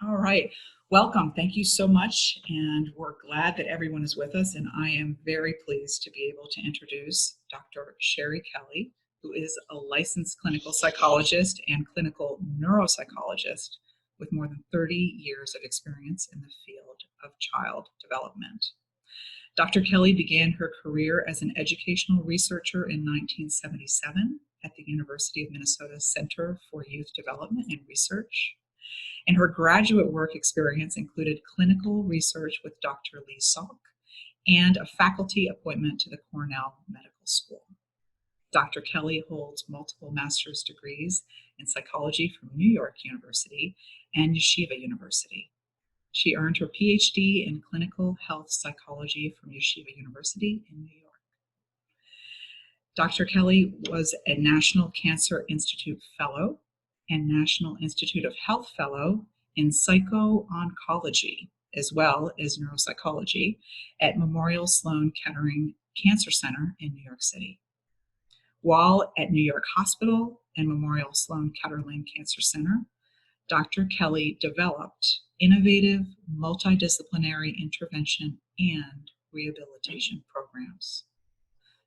All right. Welcome. Thank you so much. And we're glad that everyone is with us. And I am very pleased to be able to introduce Dr. Sherry Kelly, who is a licensed clinical psychologist and clinical neuropsychologist with more than 30 years of experience in the field of child development. Dr. Kelly began her career as an educational researcher in 1977 at the University of Minnesota Center for Youth Development and Research. And her graduate work experience included clinical research with Dr. Lee Salk and a faculty appointment to the Cornell Medical School. Dr. Kelly holds multiple master's degrees in psychology from New York University and Yeshiva University. She earned her PhD in clinical health psychology from Yeshiva University in New York. Dr. Kelly was a National Cancer Institute Fellow and National Institute of Health Fellow in psycho-oncology, as well as neuropsychology, at Memorial Sloan Kettering Cancer Center in New York City. While at New York Hospital and Memorial Sloan Kettering Cancer Center, Dr. Kelly developed innovative multidisciplinary intervention and rehabilitation programs.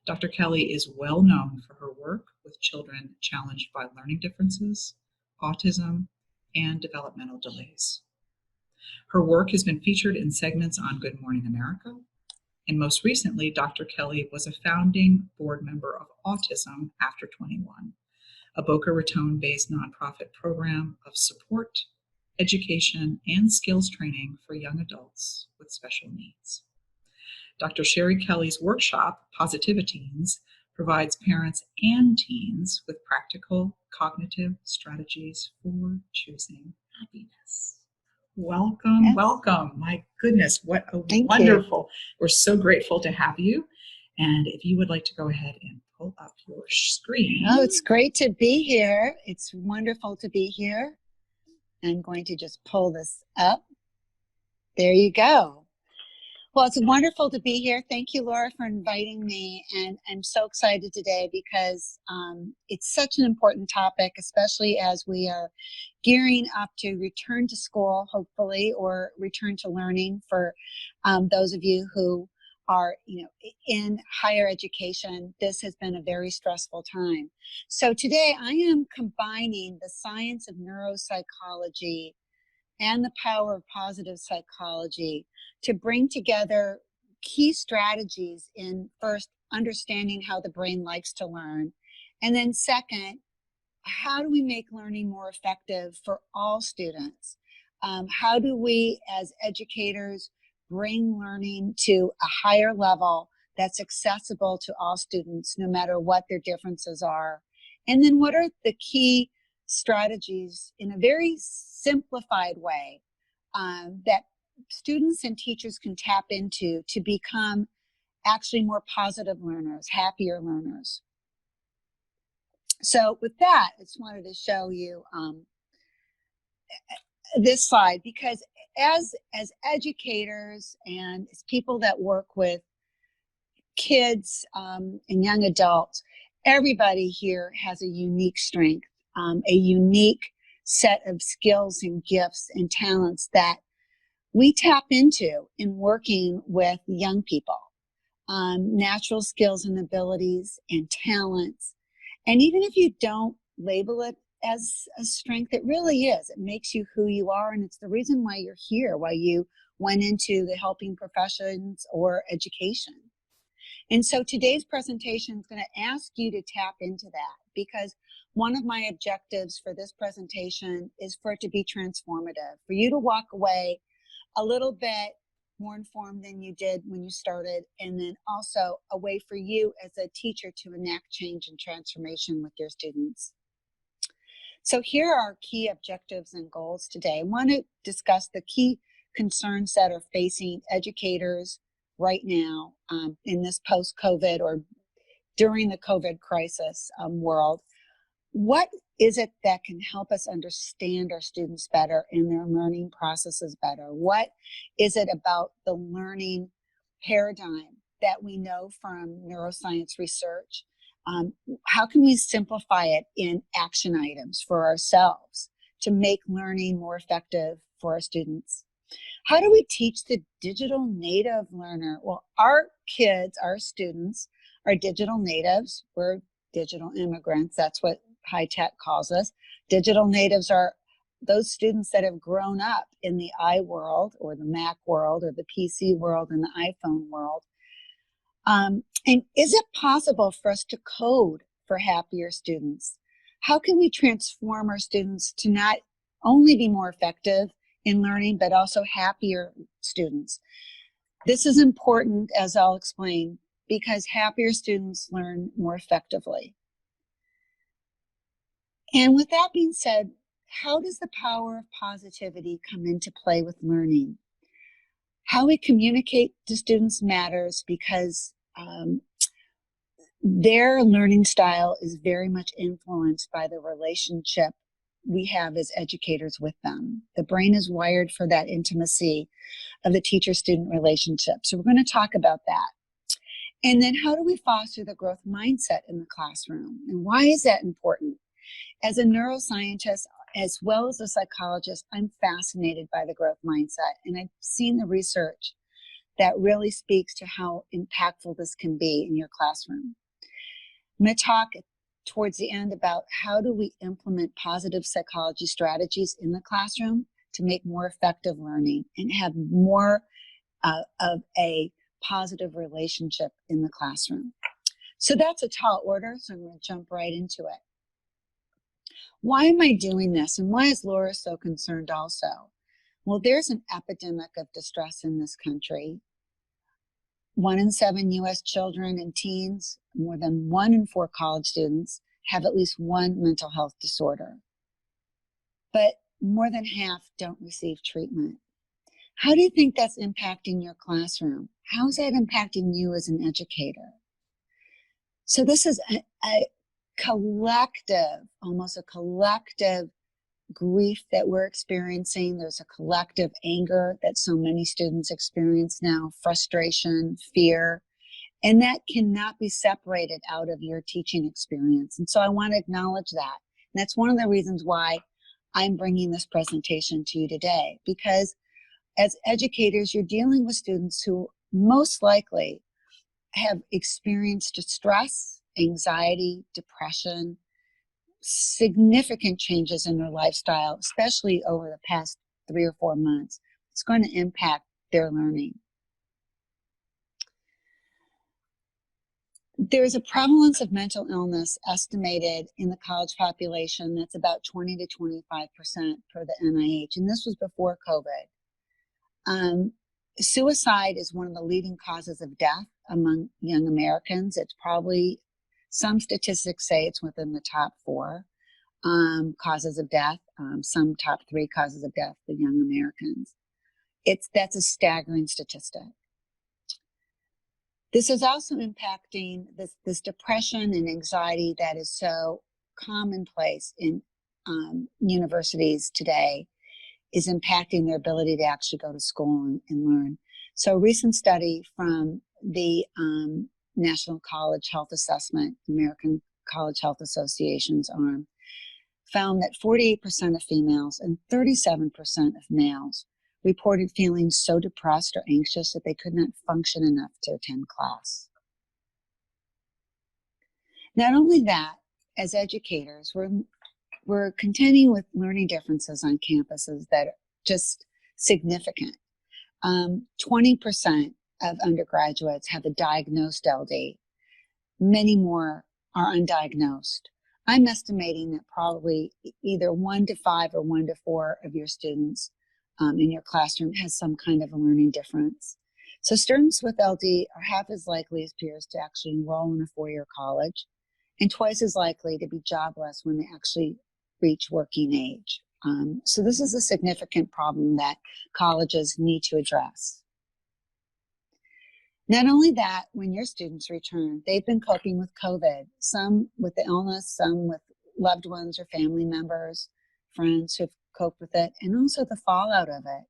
Dr. Kelly is well known for her work with children challenged by learning differences, autism, and developmental delays. Her work has been featured in segments on Good Morning America, and most recently, Dr. Kelly was a founding board member of Autism After 21, a Boca Raton-based nonprofit program of support, education, and skills training for young adults with special needs. Dr. Sherry Kelly's workshop, Positivi-Teens, provides parents and teens with practical cognitive strategies for choosing happiness. Welcome, Yes. Welcome. My goodness, what a Thank wonderful. We're so grateful to have you. And if you would like to go ahead and pull up your screen. Oh, it's great to be here. It's wonderful to be here. I'm going to just pull this up. There you go. Well, it's wonderful to be here. Thank you, Laura, for inviting me. And I'm so excited today because it's such an important topic, especially as we are gearing up to return to school, hopefully, or return to learning for those of you who are, in higher education. This has been a very stressful time. So today I am combining the science of neuropsychology and the power of positive psychology to bring together key strategies in first understanding how the brain likes to learn, and then second, how do we make learning more effective for all students? How do we as educators bring learning to a higher level that's accessible to all students no matter what their differences are? And then what are the key strategies in a very simplified way that students and teachers can tap into to become actually more positive learners, happier learners? So with that, I just wanted to show you this slide, because as educators and as people that work with kids and young adults, everybody here has a unique strength, a unique set of skills and gifts and talents that we tap into in working with young people. Natural skills and abilities and talents. And even if you don't label it as a strength, it really is. It makes you who you are, and it's the reason why you're here, why you went into the helping professions or education. And so today's presentation is going to ask you to tap into that, because one of my objectives for this presentation is for it to be transformative, for you to walk away a little bit more informed than you did when you started, and then also a way for you as a teacher to enact change and transformation with your students. So here are our key objectives and goals today. I want to discuss the key concerns that are facing educators right now in this post-COVID or during the COVID crisis world. What is it that can help us understand our students better and their learning processes better? What is it about the learning paradigm that we know from neuroscience research? How can we simplify it in action items for ourselves to make learning more effective for our students. How do we teach the digital native learner? Well, our kids, our students, are digital natives. We're digital immigrants. That's what high tech calls us. Digital natives are those students that have grown up in the I world or the Mac world or the PC world and the iPhone world. And is it possible for us to code for happier students? How can we transform our students to not only be more effective in learning, but also happier students? This is important, as I'll explain, because happier students learn more effectively. And with that being said, how does the power of positivity come into play with learning? How we communicate to students matters because their learning style is very much influenced by the relationship we have as educators with them. The brain is wired for that intimacy of the teacher-student relationship. So we're going to talk about that. And then how do we foster the growth mindset in the classroom? And why is that important? As a neuroscientist, as well as a psychologist, I'm fascinated by the growth mindset. And I've seen the research that really speaks to how impactful this can be in your classroom. I'm going to talk towards the end about how do we implement positive psychology strategies in the classroom to make more effective learning and have more of a positive relationship in the classroom. So that's a tall order, so I'm going to jump right into it. Why am I doing this, and why is Laura so concerned also? Well, there's an epidemic of distress in this country. 1 in 7 U.S. children and teens, more than 1 in 4 college students have at least one mental health disorder. But more than half don't receive treatment. How do you think that's impacting your classroom? How is that impacting you as an educator? So this is a collective, almost a collective grief that we're experiencing. There's a collective anger that so many students experience now, frustration, fear, and that cannot be separated out of your teaching experience. And so I want to acknowledge that. And that's one of the reasons why I'm bringing this presentation to you today, because as educators, you're dealing with students who most likely have experienced distress, anxiety, depression, significant changes in their lifestyle, especially over the past 3 or 4 months. It's going to impact their learning. There's a prevalence of mental illness estimated in the college population that's about 20 to 25% per the NIH, and this was before COVID. Suicide is one of the leading causes of death among young Americans. It's probably, some statistics say it's within the top 4 causes of death, some top 3 causes of death for young Americans. That's a staggering statistic. This is also impacting this depression and anxiety that is so commonplace in universities today, is impacting their ability to actually go to school and learn. So a recent study from the National College Health Assessment, American College Health Association's arm, found that 48% of females and 37% of males reported feeling so depressed or anxious that they could not function enough to attend class. Not only that, as educators, we're contending with learning differences on campuses that are just significant. 20% of undergraduates have a diagnosed LD. Many more are undiagnosed. I'm estimating that probably either 1 to 5 or 1 to 4 of your students in your classroom has some kind of a learning difference. So students with LD are half as likely as peers to actually enroll in a 4-year college, and twice as likely to be jobless when they actually reach working age. So this is a significant problem that colleges need to address. Not only that, when your students return, they've been coping with COVID, some with the illness, some with loved ones or family members, friends who've coped with it, and also the fallout of it.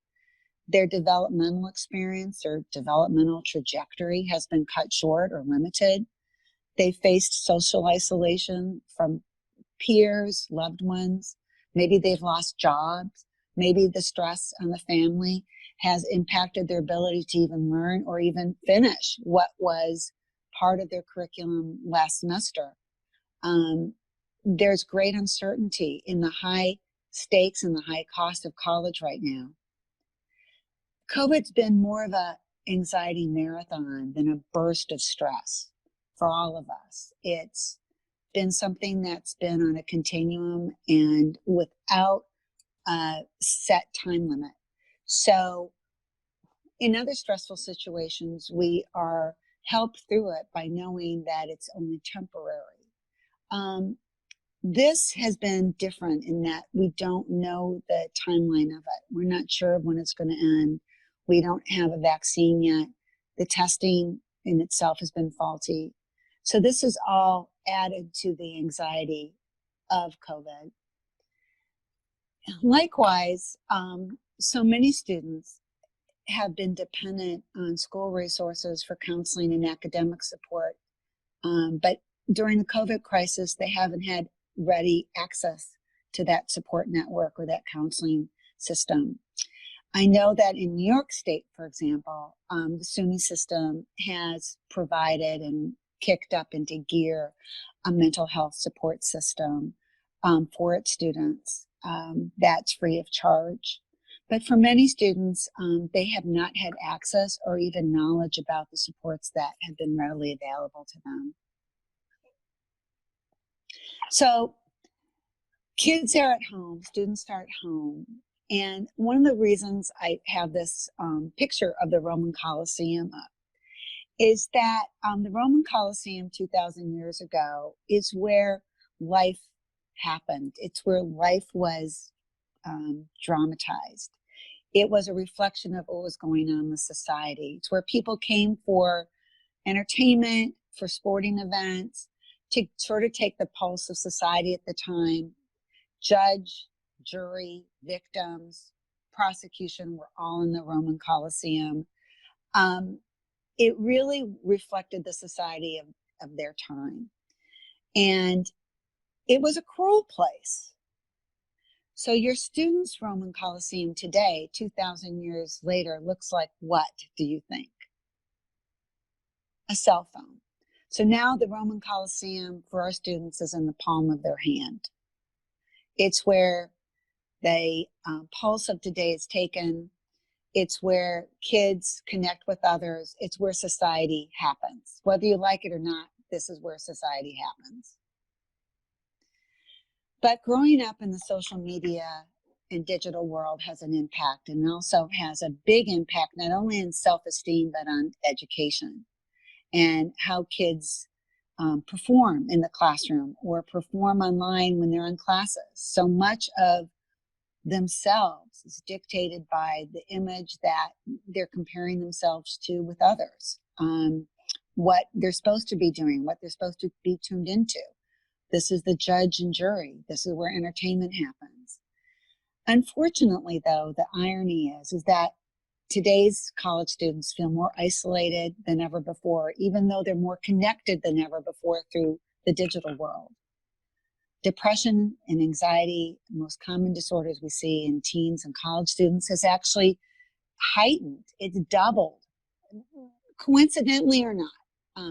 Their developmental experience or developmental trajectory has been cut short or limited. They faced social isolation from peers, loved ones. Maybe they've lost jobs. Maybe the stress on the family has impacted their ability to even learn or even finish what was part of their curriculum last semester. There's great uncertainty in the high stakes and the high cost of college right now. COVID's been more of a anxiety marathon than a burst of stress for all of us. It's been something that's been on a continuum and without a set time limit. So in other stressful situations, we are helped through it by knowing that it's only temporary. This has been different in that we don't know the timeline of it. We're not sure when it's going to end. We don't have a vaccine yet. The testing in itself has been faulty. So this is all added to the anxiety of COVID. Likewise, so many students have been dependent on school resources for counseling and academic support. But during the COVID crisis, they haven't had ready access to that support network or that counseling system. I know that in New York State, for example, the SUNY system has provided and kicked up into gear a mental health support system for its students that's free of charge. But for many students, they have not had access or even knowledge about the supports that have been readily available to them. So kids are at home, students are at home. And one of the reasons I have this picture of the Roman Colosseum up is that the Roman Colosseum 2,000 years ago is where life happened. It's where life was dramatized. It was a reflection of what was going on in the society. It's where people came for entertainment, for sporting events, to sort of take the pulse of society at the time. Judge, jury, victims, prosecution were all in the Roman Colosseum. It really reflected the society of their time. And it was a cruel place. So your students' Roman Colosseum today, 2,000 years later, looks like what, do you think? A cell phone. So now the Roman Colosseum for our students is in the palm of their hand. It's where the pulse of today is taken. It's where kids connect with others. It's where society happens. Whether you like it or not, this is where society happens. But growing up in the social media and digital world has an impact, and also has a big impact not only in self-esteem but on education and how kids perform in the classroom or perform online when they're in classes. So much of themselves is dictated by the image that they're comparing themselves to with others, what they're supposed to be doing, what they're supposed to be tuned into. This is the judge and jury. This is where entertainment happens. Unfortunately, though, the irony is that today's college students feel more isolated than ever before, even though they're more connected than ever before through the digital world. Depression and anxiety, the most common disorders we see in teens and college students, has actually heightened. It's doubled, coincidentally or not,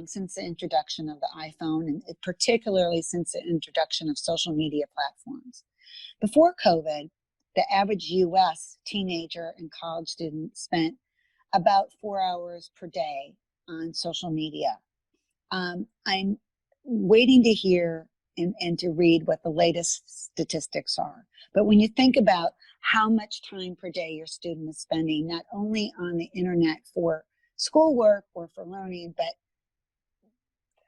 since the introduction of the iPhone, and particularly since the introduction of social media platforms. Before COVID, the average US teenager and college student spent about 4 hours per day on social media. I'm waiting to hear and to read what the latest statistics are. But when you think about how much time per day your student is spending, not only on the internet for schoolwork or for learning, but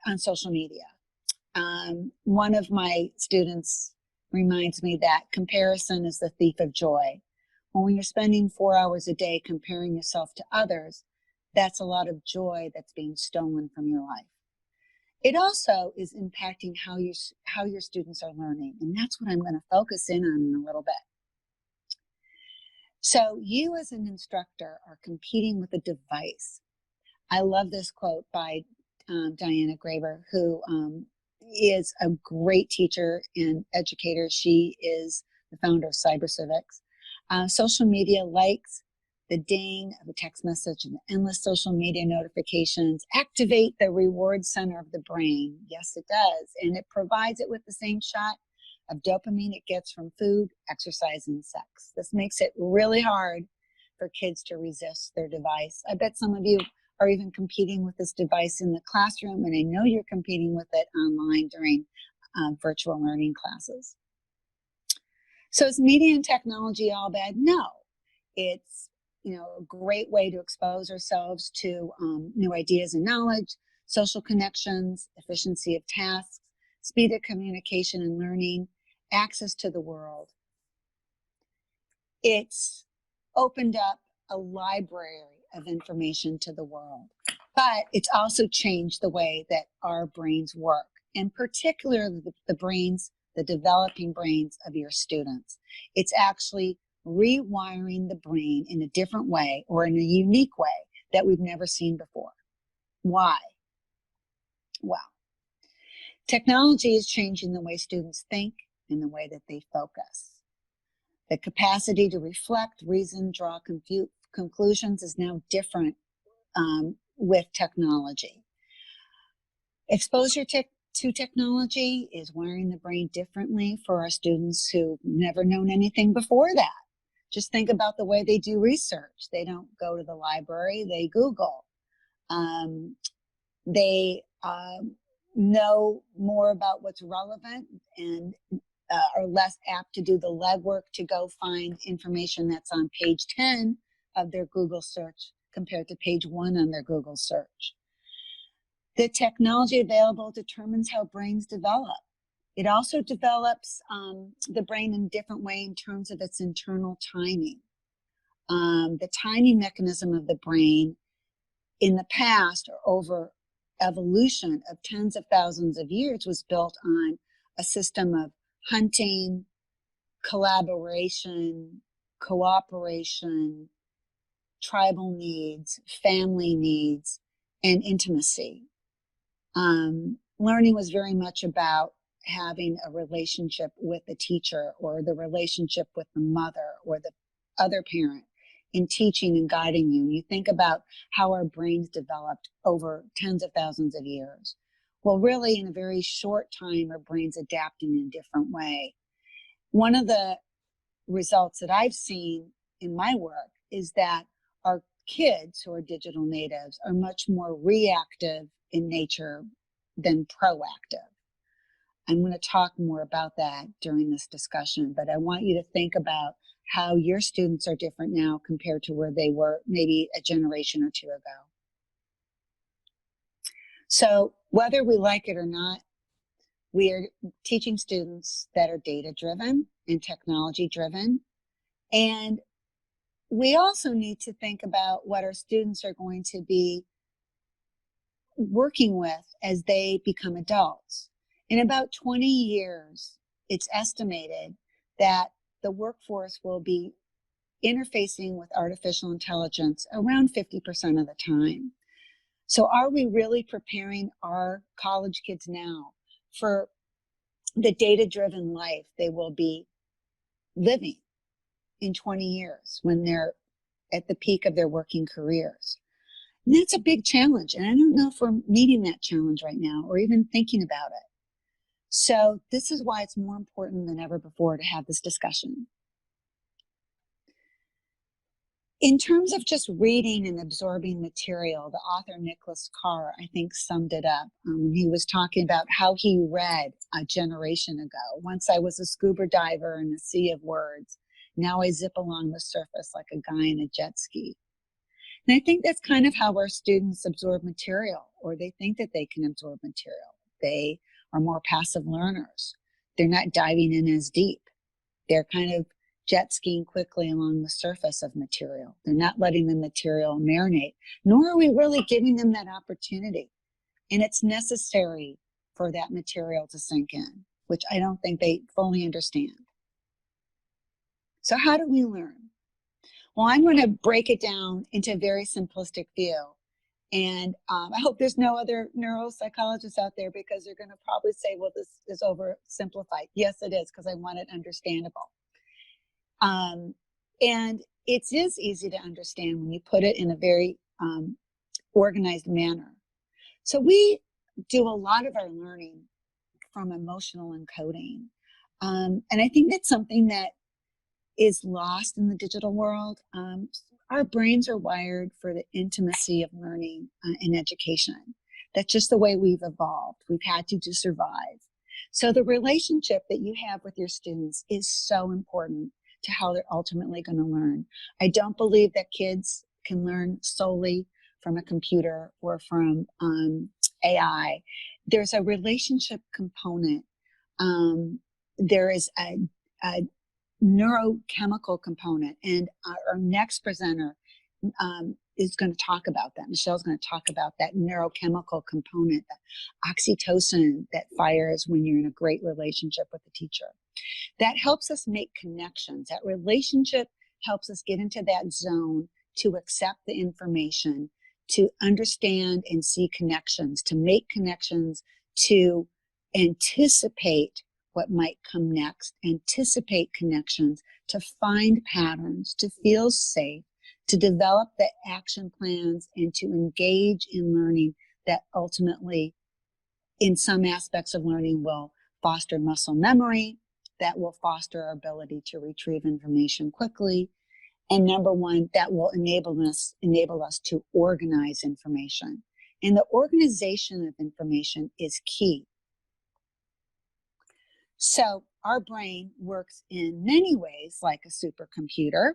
on social media. One of my students reminds me that comparison is the thief of joy. When you're spending 4 hours a day comparing yourself to others, that's a lot of joy that's being stolen from your life. It also is impacting how your students are learning, and that's what I'm going to focus in on in a little bit. So you as an instructor are competing with a device. I love this quote by Diana Graeber, who is a great teacher and educator. She is the founder of Cyber Civics. Social media likes, the ding of a text message, and the endless social media notifications activate the reward center of the brain. Yes, it does. And it provides it with the same shot of dopamine it gets from food, exercise, and sex. This makes it really hard for kids to resist their device. I bet some of you are even competing with this device in the classroom, and I know you're competing with it online during virtual learning classes. So is media and technology all bad? No. It's a great way to expose ourselves to new ideas and knowledge, social connections, efficiency of tasks, speed of communication and learning, access to the world. It's opened up a library of information to the world, but it's also changed the way that our brains work, and particularly the brains, the developing brains of your students. It's actually rewiring the brain in a different way, or in a unique way that we've never seen before. Why? Well, technology is changing the way students think and the way that they focus. The capacity to reflect, reason, draw conclusions is now different with technology. Exposure to technology is wiring the brain differently for our students who've never known anything before that. Just think about the way they do research. They don't go to the library, they Google. They know more about what's relevant and are less apt to do the legwork to go find information that's on page 10 of their Google search compared to page 1 on their Google search. The technology available determines how brains develop. It also develops the brain in a different way in terms of its internal timing. The timing mechanism of the brain in the past, or over evolution of tens of thousands of years, was built on a system of hunting, collaboration, cooperation, tribal needs, family needs, and intimacy. Learning was very much about having a relationship with the teacher, or the relationship with the mother or the other parent in teaching and guiding you. You think about how our brains developed over tens of thousands of years. Well, really, in a very short time, our brains adapting in a different way. One of the results that I've seen in my work is that our kids who are digital natives are much more reactive in nature than proactive. I'm going to talk more about that during this discussion, but I want you to think about how your students are different now compared to where they were maybe a generation or two ago. So whether we like it or not, we are teaching students that are data-driven and technology-driven. And we also need to think about what our students are going to be working with as they become adults. In about 20 years, it's estimated that the workforce will be interfacing with artificial intelligence around 50% of the time. So are we really preparing our college kids now for the data-driven life they will be living in 20 years when they're at the peak of their working careers? And that's a big challenge. And I don't know if we're meeting that challenge right now or even thinking about it. So this is why it's more important than ever before to have this discussion. In terms of just reading and absorbing material, the author Nicholas Carr, I think, summed it up. He was talking about how he read a generation ago. Once I was a scuba diver in a sea of words. Now I zip along the surface like a guy in a jet ski. And I think that's kind of how our students absorb material, or they think that they can absorb material. They are more passive learners. They're not diving in as deep. They're kind of jet skiing quickly along the surface of material. They're not letting the material marinate, nor are we really giving them that opportunity. And it's necessary for that material to sink in, which I don't think they fully understand. So how do we learn? Well, I'm going to break it down into a very simplistic view. And I hope there's no other neuropsychologists out there, because they're going to probably say, well, this is oversimplified. Yes, it is, because I want it understandable. And it is easy to understand when you put it in a very organized manner. So we do a lot of our learning from emotional encoding. And I think that's something that is lost in the digital world. Our brains are wired for the intimacy of learning and education. That's just the way we've evolved. We've had to survive. So the relationship that you have with your students is so important to how they're ultimately going to learn. I don't believe that kids can learn solely from a computer or from AI. There's a relationship component. There is a neurochemical component, and our next presenter is going to talk about that. Michelle's going to talk about that neurochemical component, the oxytocin that fires when you're in a great relationship with a teacher. That helps us make connections. That relationship helps us get into that zone to accept the information, to understand and see connections, to make connections, to anticipate what might come next, anticipate connections, to find patterns, to feel safe, to develop the action plans, and to engage in learning that ultimately, in some aspects of learning, will foster muscle memory, that will foster our ability to retrieve information quickly, and number one, that will enable us to organize information. And the organization of information is key. So our brain works in many ways like a supercomputer.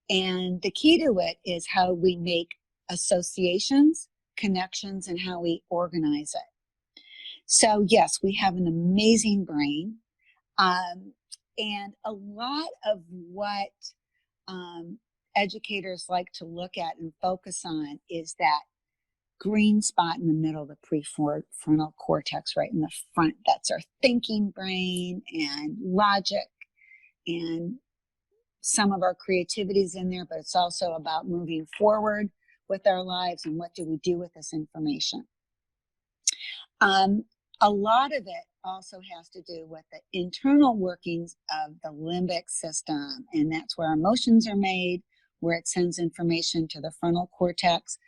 And the key to it is how we make associations, connections, and how we organize it. So yes, we have an amazing brain. And a lot of what educators like to look at and focus on is that green spot in the middle, the prefrontal cortex, right in the front. That's our thinking brain and logic, and some of our creativity is in there, but it's also about moving forward with our lives and what do we do with this information. A lot of it also has to do with the internal workings of the limbic system, and that's where emotions are made, where it sends information to the frontal cortex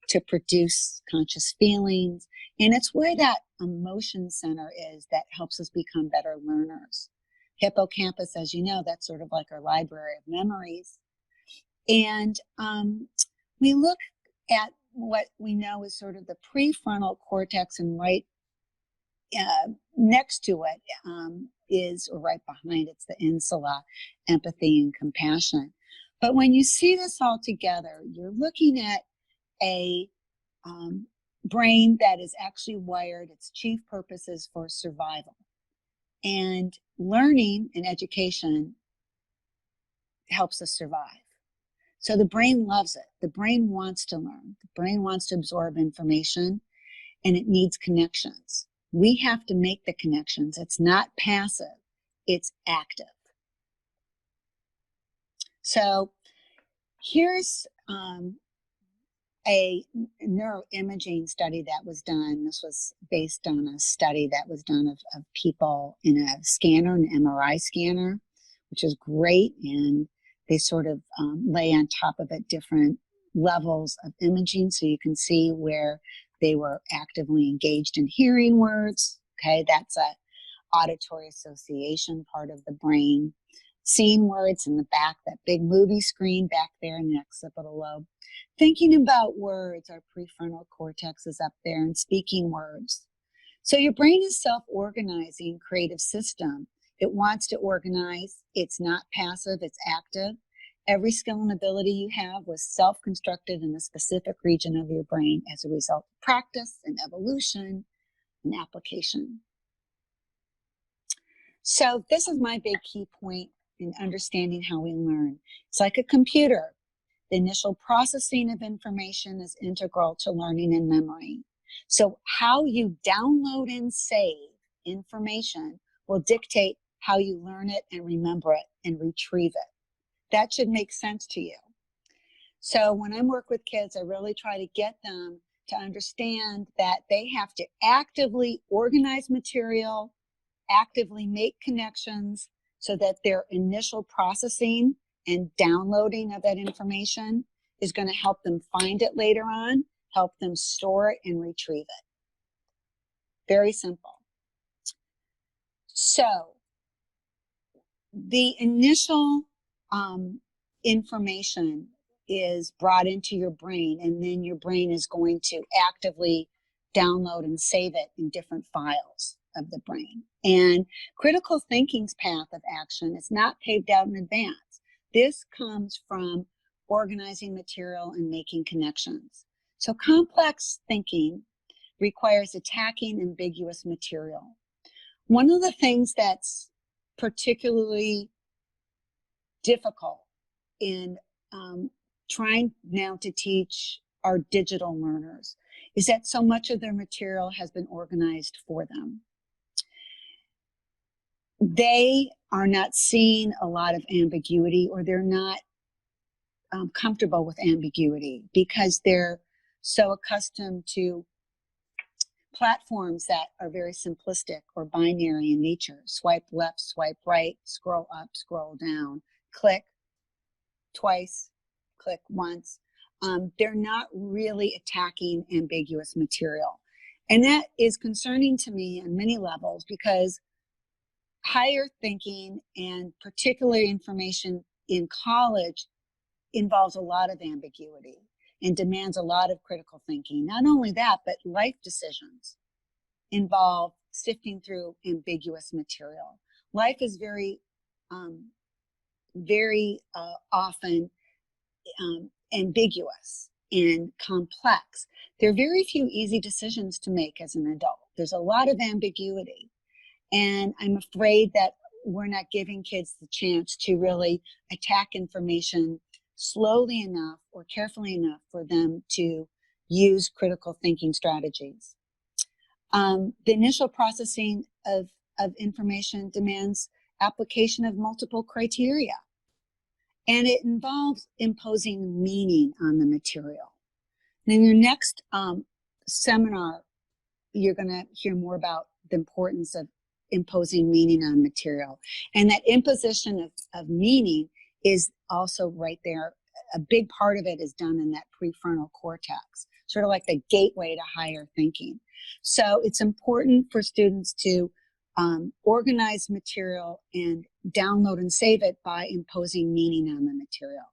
to produce conscious feelings. And it's where that emotion center is that helps us become better learners. Hippocampus, as you know, that's sort of like our library of memories. And we look at what we know is sort of the prefrontal cortex, and right next to it is, or right behind it's the insula, empathy and compassion. But when you see this all together, you're looking at a brain that is actually wired, its chief purpose is for survival. And learning and education helps us survive. So the brain loves it. The brain wants to learn. The brain wants to absorb information, and it needs connections. We have to make the connections. It's not passive, it's active. So here's a neuroimaging study that was done. This was based on a study that was done of people in a scanner, an MRI scanner, which is great. And they sort of lay on top of it different levels of imaging, so you can see where they were actively engaged in hearing words. Okay, that's a auditory association part of the brain. Seeing words in the back, that big movie screen back there in the occipital lobe. Thinking about words, our prefrontal cortex is up there, and speaking words. So your brain is self-organizing creative system. It wants to organize. It's not passive, it's active. Every skill and ability you have was self-constructed in a specific region of your brain as a result of practice and evolution and application. So this is my big key point in understanding how we learn. It's like a computer. The initial processing of information is integral to learning and memory. So how you download and save information will dictate how you learn it and remember it and retrieve it. That should make sense to you. So when I work with kids, I really try to get them to understand that they have to actively organize material, actively make connections, so that their initial processing and downloading of that information is going to help them find it later on, help them store it and retrieve it. Very simple. So the initial information is brought into your brain, and then your brain is going to actively download and save it in different files of the brain. And critical thinking's path of action is not paved out in advance. This comes from organizing material and making connections. So complex thinking requires attacking ambiguous material. One of the things that's particularly difficult in trying now to teach our digital learners is that so much of their material has been organized for them. They are not seeing a lot of ambiguity, or they're not comfortable with ambiguity because they're so accustomed to platforms that are very simplistic or binary in nature. Swipe left, swipe right, scroll up, scroll down, click twice, click once. They're not really attacking ambiguous material. And that is concerning to me on many levels, because higher thinking, and particularly information in college, involves a lot of ambiguity and demands a lot of critical thinking. Not only that, but life decisions involve sifting through ambiguous material. Life is very often ambiguous and complex. There are very few easy decisions to make as an adult. There's a lot of ambiguity. And I'm afraid that we're not giving kids the chance to really attack information slowly enough or carefully enough for them to use critical thinking strategies. The initial processing of information demands application of multiple criteria, and it involves imposing meaning on the material. And in your next seminar, you're going to hear more about the importance of imposing meaning on material. And that imposition of meaning is also right there. A big part of it is done in that prefrontal cortex, sort of like the gateway to higher thinking. So it's important for students to organize material and download and save it by imposing meaning on the material.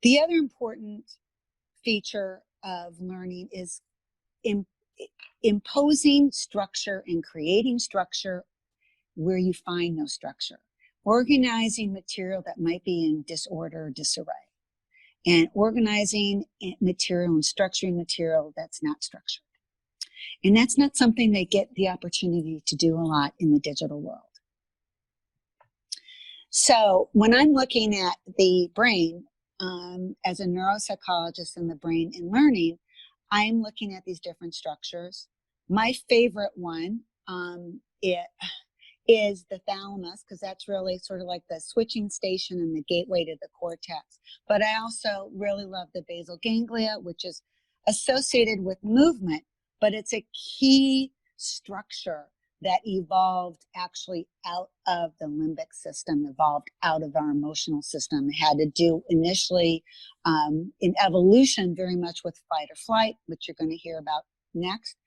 The other important feature of learning is imposing structure and creating structure where you find no structure. Organizing material that might be in disorder or disarray, and organizing material and structuring material that's not structured. And that's not something they get the opportunity to do a lot in the digital world. So when I'm looking at the brain as a neuropsychologist in the brain and learning, I'm looking at these different structures. My favorite one is the thalamus, because that's really sort of like the switching station and the gateway to the cortex. But I also really love the basal ganglia, which is associated with movement, but it's a key structure that evolved actually out of the limbic system, evolved out of our emotional system. It had to do initially in evolution very much with fight or flight, which you're going to hear about next.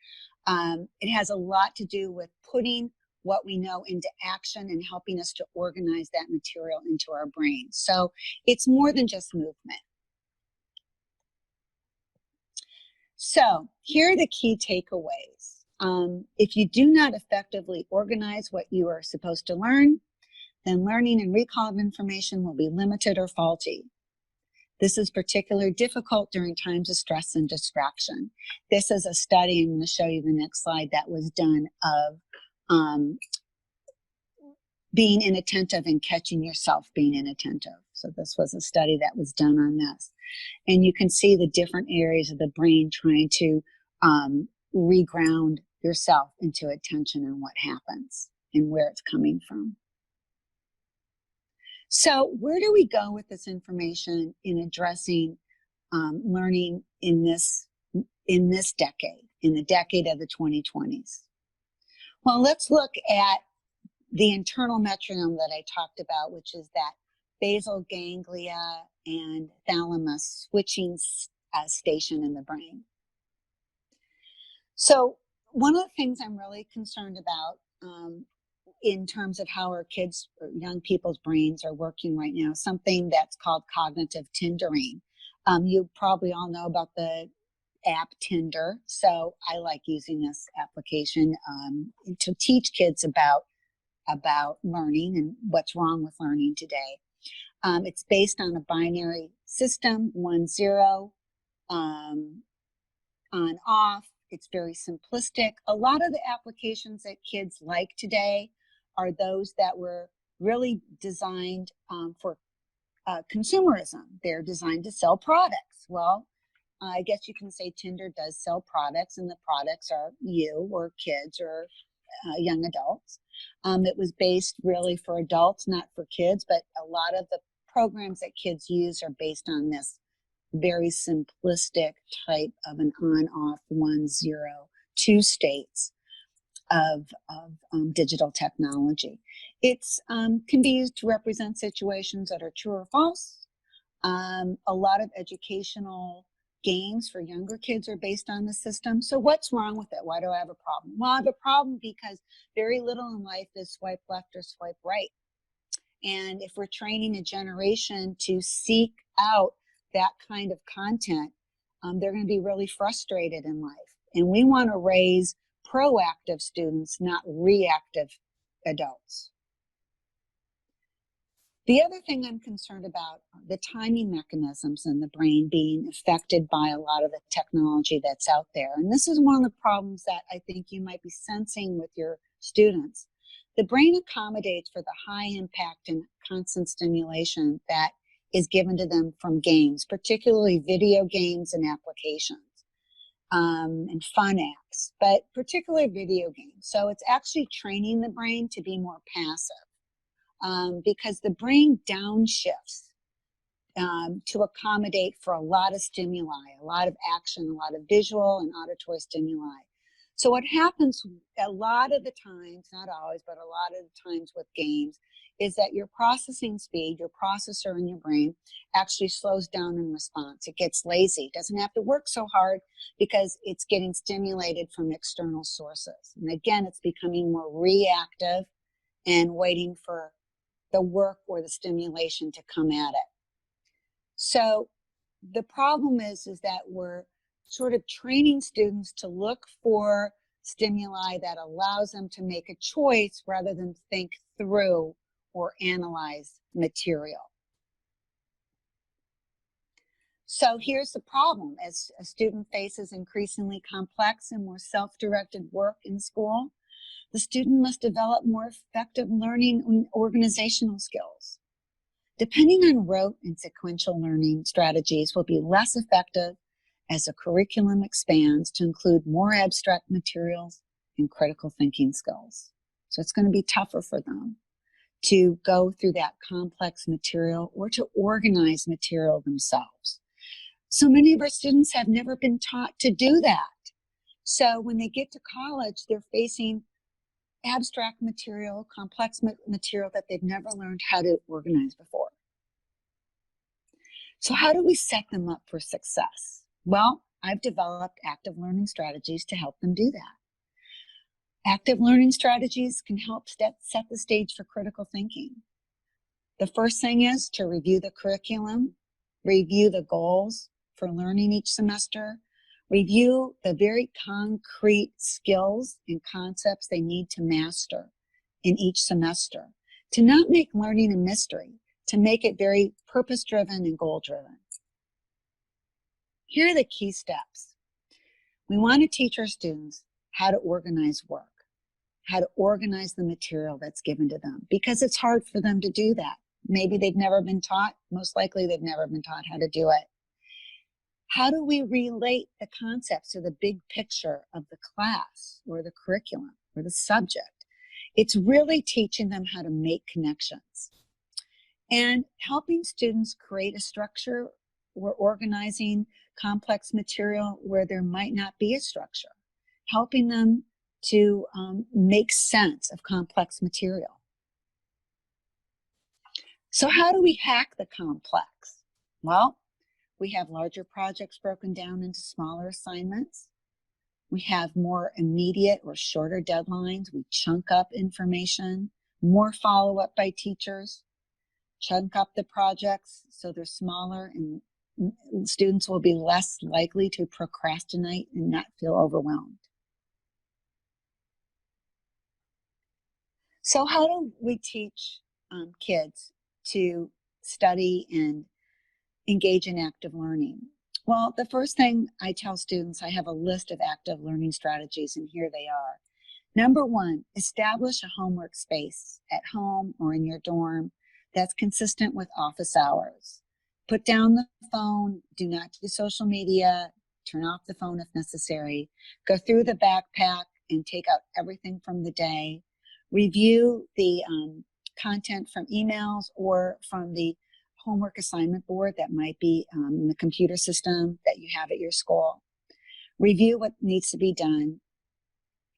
It has a lot to do with putting what we know into action and helping us to organize that material into our brain. So it's more than just movement. So here are the key takeaways. If you do not effectively organize what you are supposed to learn, then learning and recall of information will be limited or faulty. This is particularly difficult during times of stress and distraction. This is a study, I'm going to show you the next slide, that was done of being inattentive and catching yourself being inattentive. So this was a study that was done on this. And you can see the different areas of the brain trying to reground yourself into attention and what happens and where it's coming from. So where do we go with this information in addressing learning in this decade, in the decade of the 2020s? Well, let's look at the internal metronome that I talked about, which is that basal ganglia and thalamus switching station in the brain. So one of the things I'm really concerned about in terms of how our kids or young people's brains are working right now, something that's called cognitive tindering. You probably all know about the app Tinder. So I like using this application to teach kids about learning and what's wrong with learning today. It's based on a binary system, 1, 0, on, off. It's very simplistic. A lot of the applications that kids like today are those that were really designed for consumerism. They're designed to sell products. Well, I guess you can say Tinder does sell products, and the products are you or kids or young adults. It was based really for adults, not for kids, but a lot of the programs that kids use are based on this very simplistic type of an on-off 1, 0, 2 states of digital technology. It's can be used to represent situations that are true or false. A lot of educational games for younger kids are based on the system. So what's wrong with it? Why do I have a problem? Well, I have a problem because very little in life is swipe left or swipe right. And if we're training a generation to seek out that kind of content, they're going to be really frustrated in life. And we want to raise proactive students, not reactive adults. The other thing I'm concerned about are the timing mechanisms in the brain being affected by a lot of the technology that's out there. And this is one of the problems that I think you might be sensing with your students. The brain accommodates for the high impact and constant stimulation that is given to them from games, particularly video games and applications and fun apps, but particularly video games. So it's actually training the brain to be more passive because the brain downshifts to accommodate for a lot of stimuli, a lot of action, a lot of visual and auditory stimuli. So what happens a lot of the times, not always, but a lot of the times with games, is that your processing speed, your processor in your brain, actually slows down in response. It gets lazy. It doesn't have to work so hard because it's getting stimulated from external sources. And again, it's becoming more reactive and waiting for the work or the stimulation to come at it. So the problem is that we're sort of training students to look for stimuli that allows them to make a choice rather than think through or analyze material. So here's the problem. As a student faces increasingly complex and more self-directed work in school, the student must develop more effective learning and organizational skills. Depending on rote and sequential learning strategies will be less effective as the curriculum expands to include more abstract materials and critical thinking skills. So it's going to be tougher for them to go through that complex material or to organize material themselves. So many of our students have never been taught to do that. So when they get to college, they're facing abstract material, complex material that they've never learned how to organize before. So how do we set them up for success? Well, I've developed active learning strategies to help them do that. Active learning strategies can help set the stage for critical thinking. The first thing is to review the curriculum, review the goals for learning each semester, review the very concrete skills and concepts they need to master in each semester, to not make learning a mystery, to make it very purpose-driven and goal-driven. Here are the key steps. We want to teach our students how to organize work, how to organize the material that's given to them, because it's hard for them to do that. Maybe they've never been taught, most likely they've never been taught how to do it. How do we relate the concepts to the big picture of the class or the curriculum or the subject? It's really teaching them how to make connections and helping students create a structure or organizing complex material where there might not be a structure, helping them to make sense of complex material. So how do we hack the complex? Well, we have larger projects broken down into smaller assignments. We have more immediate or shorter deadlines. We chunk up information, more follow-up by teachers, chunk up the projects so they're smaller, and students will be less likely to procrastinate and not feel overwhelmed. So how do we teach kids to study and engage in active learning? Well, the first thing I tell students, I have a list of active learning strategies, and here they are. Number one, establish a homework space at home or in your dorm that's consistent with office hours. Put down the phone, do not do social media, turn off the phone if necessary. Go through the backpack and take out everything from the day. Review the content from emails or from the homework assignment board that might be in the computer system that you have at your school. Review what needs to be done.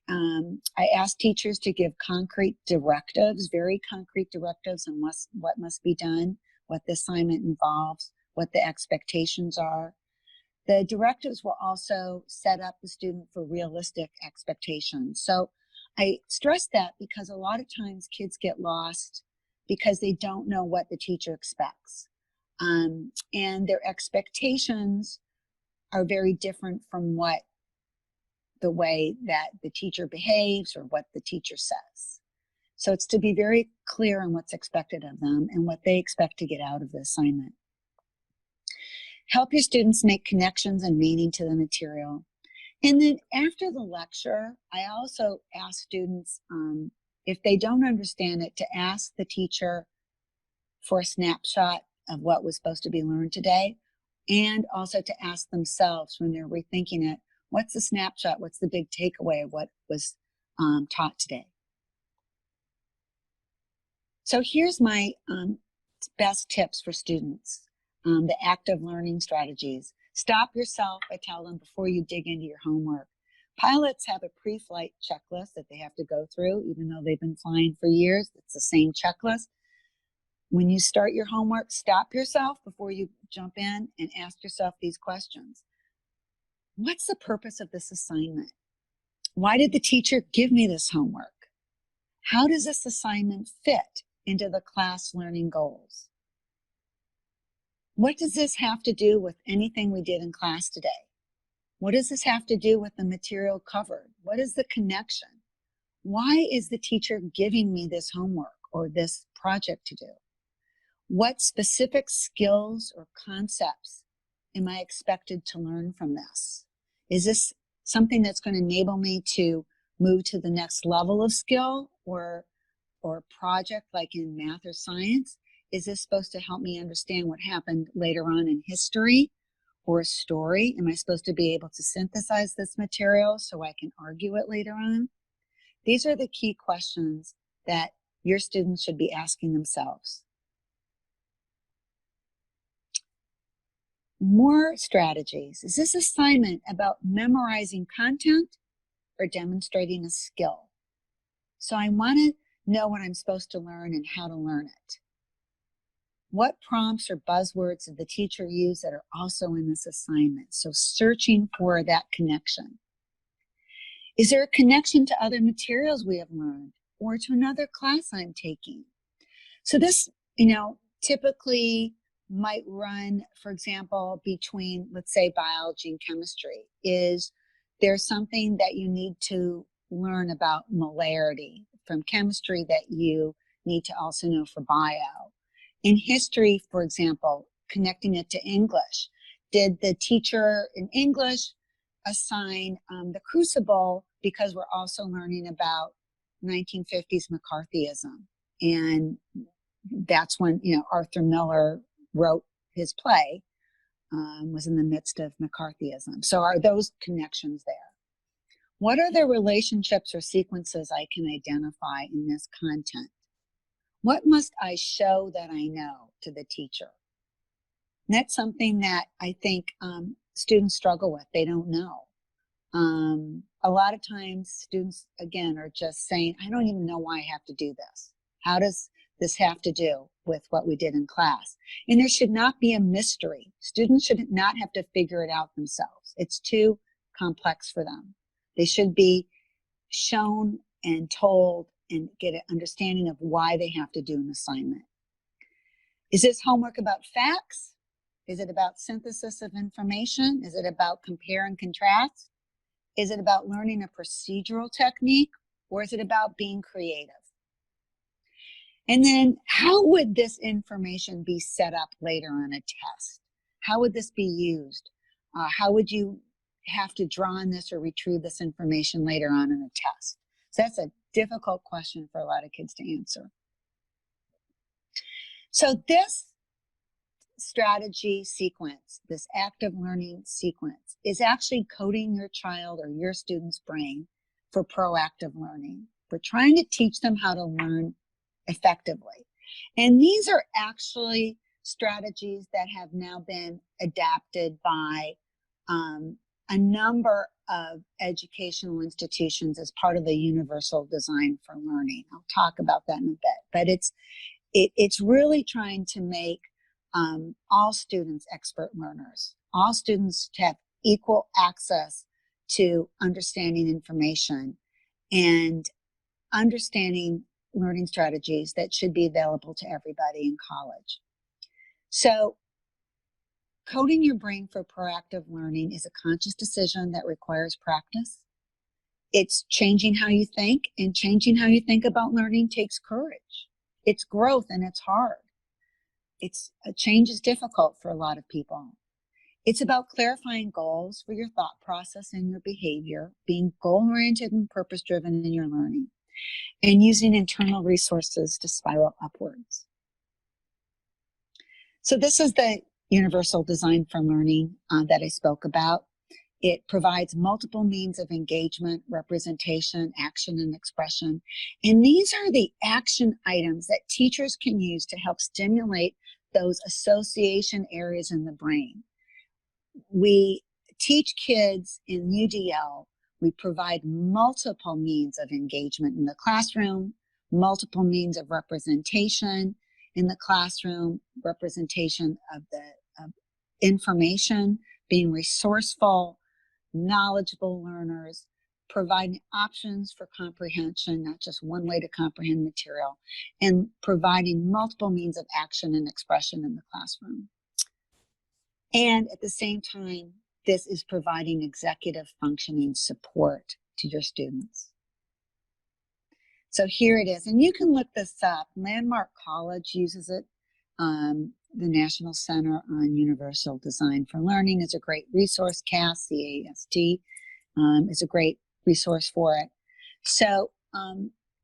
I ask teachers to give concrete directives, very concrete directives on what must be done, what the assignment involves, what the expectations are. The directives will also set up the student for realistic expectations. So I stress that because a lot of times kids get lost because they don't know what the teacher expects. And their expectations are very different from the way that the teacher behaves or what the teacher says. So it's to be very clear on what's expected of them and what they expect to get out of the assignment. Help your students make connections and meaning to the material. And then after the lecture, I also ask students, if they don't understand it, to ask the teacher for a snapshot of what was supposed to be learned today, and also to ask themselves when they're rethinking it, what's the snapshot? What's the big takeaway of what was taught today? So here's my best tips for students, the active learning strategies. Stop yourself, I tell them, before you dig into your homework. Pilots have a pre-flight checklist that they have to go through, even though they've been flying for years. It's the same checklist. When you start your homework, stop yourself before you jump in and ask yourself these questions. What's the purpose of this assignment? Why did the teacher give me this homework? How does this assignment fit into the class learning goals? What does this have to do with anything we did in class today? What does this have to do with the material covered? What is the connection? Why is the teacher giving me this homework or this project to do? What specific skills or concepts am I expected to learn from this? Is this something that's going to enable me to move to the next level of skill or project like in math or science? Is this supposed to help me understand what happened later on in history or a story? Am I supposed to be able to synthesize this material so I can argue it later on? These are the key questions that your students should be asking themselves. More strategies. Is this assignment about memorizing content or demonstrating a skill? So I want to know what I'm supposed to learn and how to learn it. What prompts or buzzwords did the teacher use that are also in this assignment? So searching for that connection. Is there a connection to other materials we have learned or to another class I'm taking? So this, typically might run, for example, between, let's say, biology and chemistry. Is there something that you need to learn about molarity from chemistry that you need to also know for bio? In history, for example, connecting it to English, did the teacher in English assign the crucible because we're also learning about 1950s McCarthyism? And that's when, Arthur Miller wrote his play, was in the midst of McCarthyism. So are those connections there? What are the relationships or sequences I can identify in this content? What must I show that I know to the teacher? And that's something that I think students struggle with. They don't know. A lot of times students, again, are just saying, I don't even know why I have to do this. How does this have to do with what we did in class? And there should not be a mystery. Students should not have to figure it out themselves. It's too complex for them. They should be shown and told and get an understanding of why they have to do an assignment. Is this homework about facts? Is it about synthesis of information? Is it about compare and contrast? Is it about learning a procedural technique? Or is it about being creative? And then how would this information be set up later on a test? How would this be used? How would you have to draw on this or retrieve this information later on in a test? So that's a difficult question for a lot of kids to answer. So this strategy sequence, this active learning sequence, is actually coding your child or your student's brain for proactive learning. We're trying to teach them how to learn effectively. And these are actually strategies that have now been adapted by a number of educational institutions as part of the universal design for learning. I'll talk about that in a bit, but it's really trying to make all students expert learners, all students to have equal access to understanding information and understanding learning strategies that should be available to everybody in college. So coding your brain for proactive learning is a conscious decision that requires practice. It's changing how you think, and changing how you think about learning takes courage. It's growth and it's hard. Change is difficult for a lot of people. It's about clarifying goals for your thought process and your behavior, being goal-oriented and purpose-driven in your learning, and using internal resources to spiral upwards. So this is the universal design for learning that I spoke about. It provides multiple means of engagement, representation, action, and expression. And these are the action items that teachers can use to help stimulate those association areas in the brain. We teach kids in UDL, we provide multiple means of engagement in the classroom, multiple means of representation in the classroom, representation of the information, being resourceful, knowledgeable learners, providing options for comprehension, not just one way to comprehend material, and providing multiple means of action and expression in the classroom. And at the same time, this is providing executive functioning support to your students. So here it is, and you can look this up. Landmark College uses it. The National Center on Universal Design for Learning is a great resource. CAST, C-A-S-T, is a great resource for it. So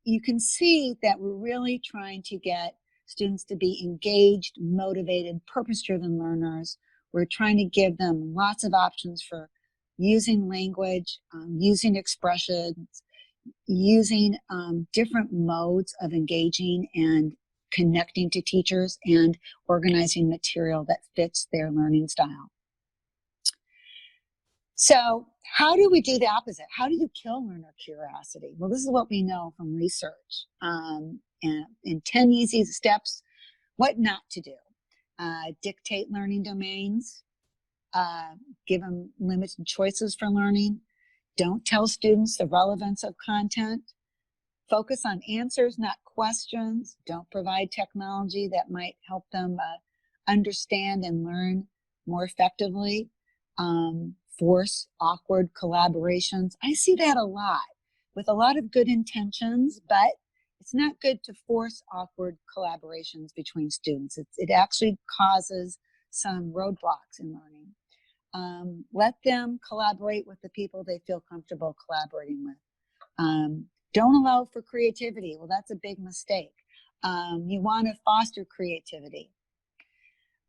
you can see that we're really trying to get students to be engaged, motivated, purpose-driven learners. We're trying to give them lots of options for using language, using expressions, using different modes of engaging and connecting to teachers, and organizing material that fits their learning style. So how do we do the opposite? How do you kill learner curiosity? Well, this is what we know from research. And in 10 easy steps, what not to do. Dictate learning domains. Give them limited choices for learning. Don't tell students the relevance of content. Focus on answers, not questions. Don't provide technology that might help them understand and learn more effectively. Force awkward collaborations. I see that a lot with a lot of good intentions, but it's not good to force awkward collaborations between students. It actually causes some roadblocks in learning. Let them collaborate with the people they feel comfortable collaborating with. Don't allow for creativity. Well, that's a big mistake. You want to foster creativity.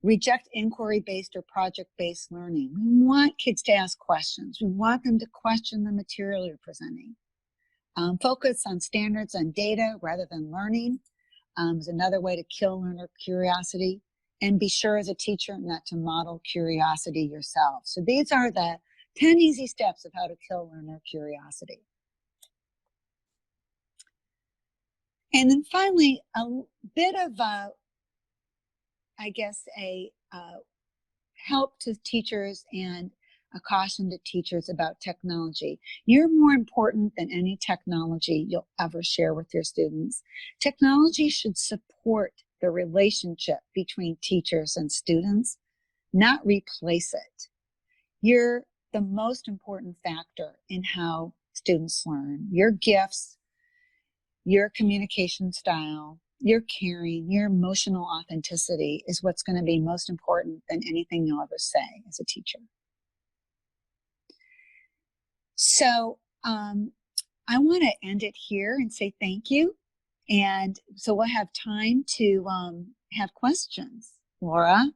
Reject inquiry-based or project-based learning. We want kids to ask questions. We want them to question the material you're presenting. Focus on standards and data rather than learning is another way to kill learner curiosity. And be sure as a teacher not to model curiosity yourself. So these are the 10 easy steps of how to kill learner curiosity. And then finally, a bit of help to teachers and a caution to teachers about technology. You're more important than any technology you'll ever share with your students. Technology should support the relationship between teachers and students, not replace it. You're the most important factor in how students learn. Your gifts, your communication style, your caring, your emotional authenticity is what's going to be most important than anything you'll ever say as a teacher. So I want to end it here and say thank you. And so we'll have time to have questions. Laura,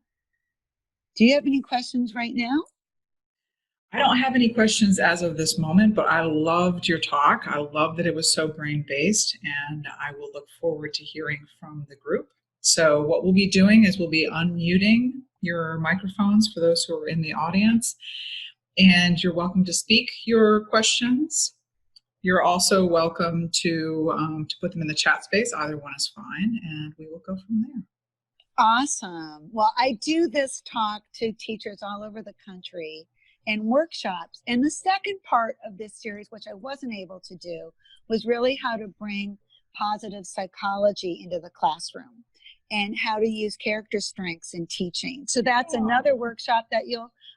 do you have any questions right now? I don't have any questions as of this moment, but I loved your talk. I love that it was so brain-based, and I will look forward to hearing from the group. So what we'll be doing is we'll be unmuting your microphones for those who are in the audience, and you're welcome to speak your questions. You're also welcome to put them in the chat space. Either one is fine, and we will go from there. Awesome. Well, I do this talk to teachers all over the country and workshops. And the second part of this series, which I wasn't able to do, was really how to bring positive psychology into the classroom and how to use character strengths in teaching. So that's another workshop that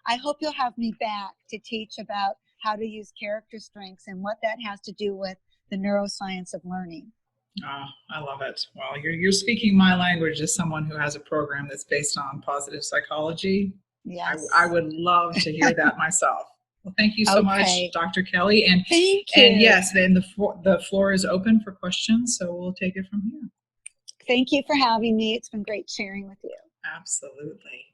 I hope you'll have me back to teach about how to use character strengths and what that has to do with the neuroscience of learning. Oh, I love it. Well, you're speaking my language as someone who has a program that's based on positive psychology. Yes. I would love to hear that myself. Well, thank you so much, Dr. Kelly. And thank you. And yes, then the floor is open for questions, so we'll take it from here. Thank you for having me. It's been great sharing with you. Absolutely.